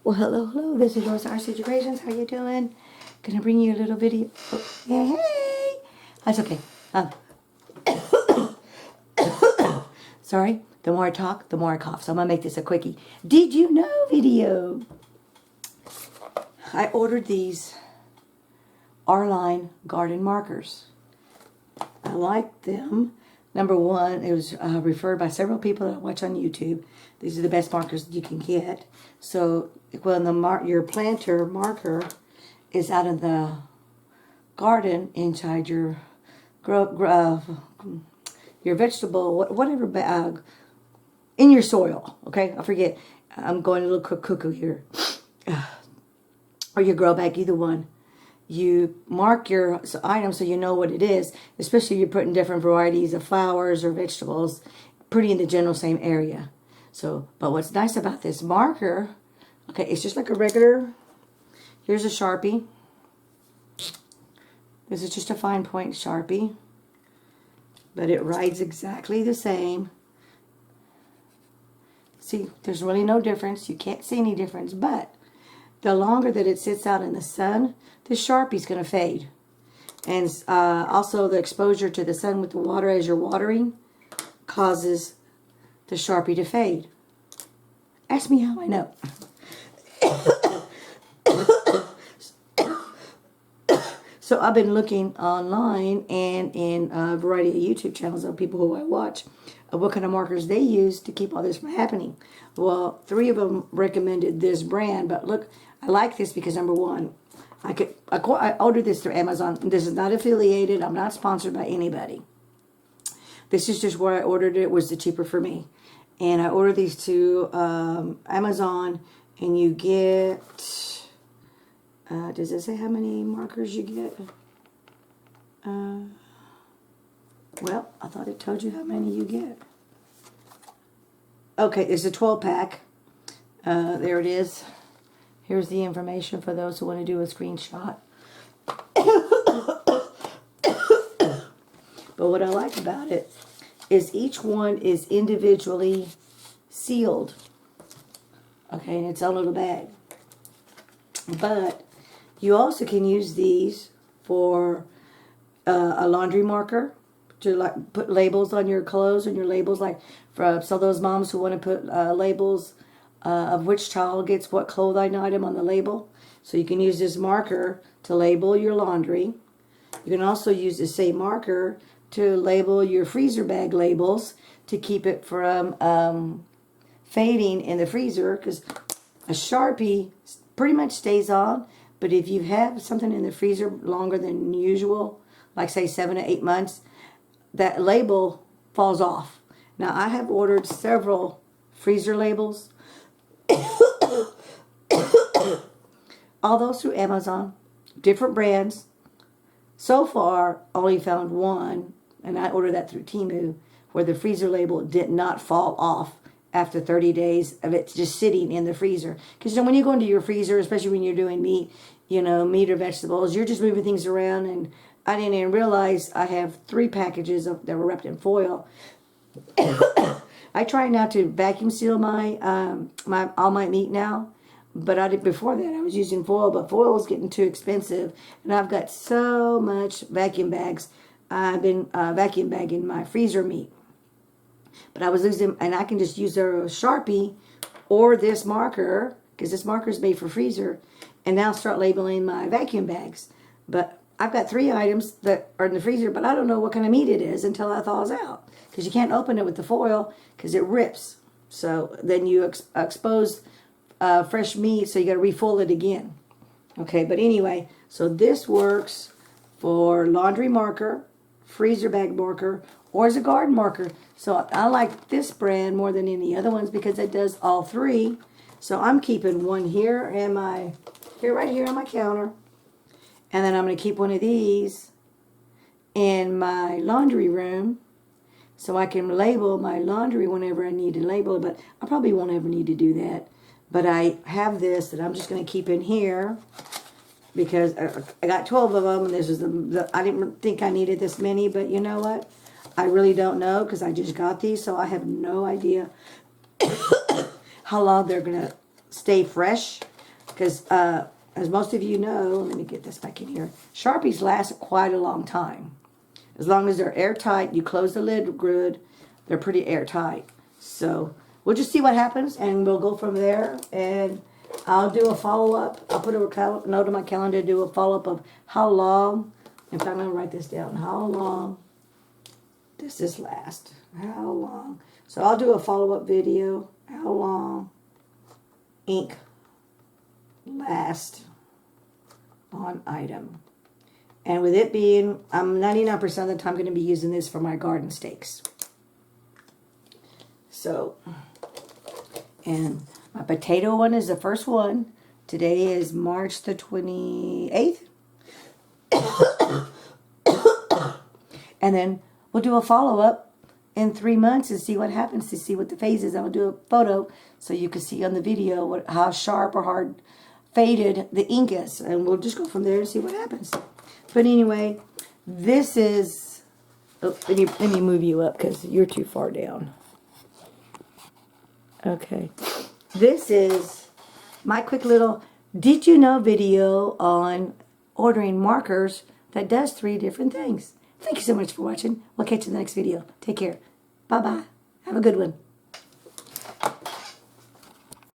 Well, hello. This is Rosa, rcgkreations. How you doing? Gonna bring you a little video. Oh, yeah, hey. That's okay. Sorry. The more I talk, the more I cough. So I'm gonna make this a quickie. Did you know video? I ordered these R-line garden markers. I like them. Number one, it was referred by several people that I watch on YouTube. These are the best markers you can get. So when your planter marker is out in the garden inside your vegetable, whatever bag, in your soil, okay? I forget. I'm going a little cuckoo here. Or your grow bag, either one. You mark your item so you know what it is, especially if you're putting different varieties of flowers or vegetables, pretty in the general same area. So, but what's nice about this marker, okay, it's just like a regular, here's a Sharpie. This is just a fine point Sharpie, but it writes exactly the same. See, there's really no difference. You can't see any difference, but the longer that it sits out in the sun, the Sharpie's going to fade. And also the exposure to the sun with the water as you're watering causes the Sharpie to fade. Ask me how I know. So I've been looking online and in a variety of YouTube channels of people who I watch of what kind of markers they use to keep all this from happening. Well, 3 of them recommended this brand, but look, I like this because number one, I ordered this through Amazon. This is not affiliated. I'm not sponsored by anybody. This is just where I ordered it. It was the cheaper for me. And I ordered these to Amazon, and you get, does it say how many markers you get? Well, I thought it told you how many you get. Okay, it's a 12-pack. There it is. Here's the information for those who want to do a screenshot. But what I like about it is each one is individually sealed. Okay, in its own little bag. But you also can use these for a laundry marker to like put labels on your clothes and your labels, like for some of those moms who want to put labels of which child gets what clothing item on the label. So you can use this marker to label your laundry. You can also use the same marker to label your freezer bag labels to keep it from fading in the freezer, because a Sharpie pretty much stays on, but if you have something in the freezer longer than usual, like say 7 to 8 months, that label falls off. Now I have ordered several freezer labels, all those through Amazon, different brands. So far, only found one, and I ordered that through Temu, where the freezer label did not fall off after 30 days of it just sitting in the freezer. Because when you go into your freezer, especially when you're doing meat, meat or vegetables, you're just moving things around, and I didn't even realize I have 3 packages that were wrapped in foil. I try not to vacuum seal my all my meat now, but I did before that. I was using foil, but foil was getting too expensive, and I've got so much vacuum bags. I've been vacuum bagging my freezer meat, but I was losing, and I can just use a Sharpie or this marker, because this marker is made for freezer, and now start labeling my vacuum bags. But I've got 3 items that are in the freezer, but I don't know what kind of meat it is until it thaws out, because you can't open it with the foil because it rips. So then you expose fresh meat, so you got to refold it again. Okay, but anyway, so this works for laundry marker, freezer bag marker, or as a garden marker. So I like this brand more than any other ones because it does all 3. So I'm keeping one here in right here on my counter. And then I'm going to keep one of these in my laundry room so I can label my laundry whenever I need to label it. But I probably won't ever need to do that. But I have this that I'm just going to keep in here because I got 12 of them. And this is I didn't think I needed this many, but you know what? I really don't know because I just got these, so I have no idea how long they're going to stay fresh. Because as most of you know, let me get this back in here, Sharpies last quite a long time. As long as they're airtight, you close the lid good, they're pretty airtight. So we'll just see what happens, and we'll go from there. And I'll do a follow-up. I'll put a note on my calendar to do a follow-up of how long. In fact, I'm going to write this down. How long does this last? How long? So I'll do a follow-up video. How long ink lasts on item. And with it being, I'm 99% of the time going to be using this for my garden stakes. So, and my potato one is the first one. Today is March the 28th. And then we'll do a follow-up in 3 months and see what happens, to see what the phase is. I'll do a photo so you can see on the video how sharp or hard faded the ink is. And we'll just go from there and see what happens. But anyway, this is... Oh, let me move you up because you're too far down. Okay. This is my quick little did you know video on ordering markers that does 3 different things. Thank you so much for watching. We'll catch you in the next video. Take care. Bye-bye. Have a good one.